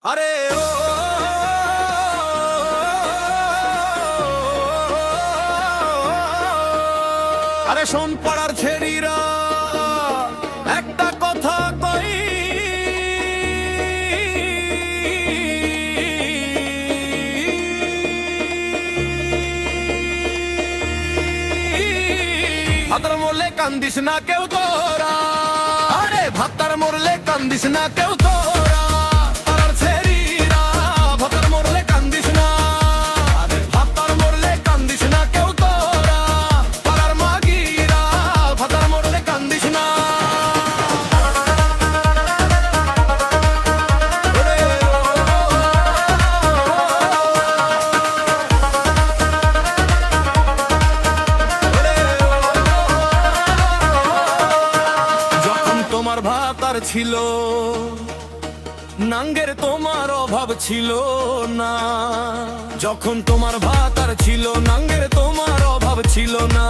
আরে ও আরে শোন পাড়ার ছেড়িরা একটা কথা কই ভাতার মরলে কান্দিস না কেউ তোরা, আরে ভাতার মরলে কান্দিস না কেউ তোরা। পাড়ার ছেড়িরা ভাতার মরলে কান্দিস না, আরে ভাতার মরলে কান্দিস না কেউ তোরা। পাড়ার মাগিরা ভাতার মরলে কান্দিস না। তোমার ভাতার ছিল নাঙ্গের তোমার অভাব ছিল না, যখন তোমার ভাতার ছিল নাঙ্গের তোমার অভাব ছিল না।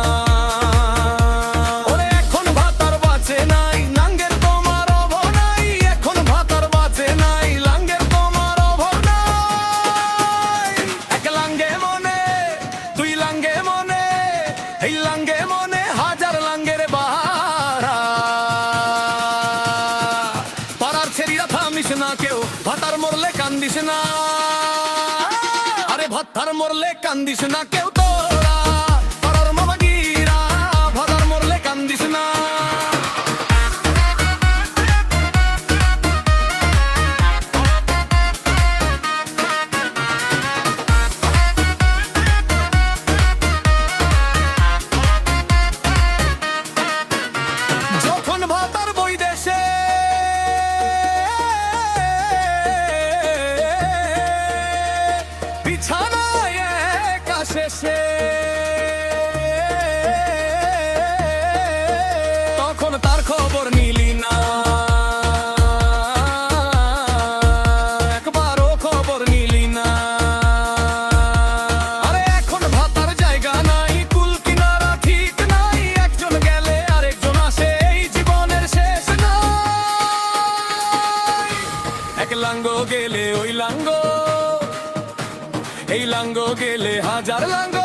ওরে এখন ভাতার বাঁচে নাই নাঙ্গের তোমার অভাব নাই, এখন ভাতার বাঁচে নাই লাঙ্গের তোমার অভাব নাই। এক লাঙ্গে মনে দুই লাঙ্গে মনে, এই লাঙ্গে মনে হাজার লাঙ্গের বাহারা। থামিস না কেউ ভাতার মরলে কান্দিস না, আরে ভাতার মরলে কান্দিস না কেউ তোরা। পাড়ার মামাগিরা ভাতার মরলে কান্দিস না। যখন ভাতার বই দেশে বিছানায় একা শেষে, তখন তার খবর নিলি না, একবারও খবর নিলি না। আরে এখন ভাতার জায়গা নাই, কুল কিনারা ঠিক নাই, একজন গেলে আরেকজন আসে, এই জীবনের শেষ নাই। এক লাঙ্গ গেলে ওই লাঙ্গ, এই লাঙ্গ গেলে হাজার লাঙ্গ।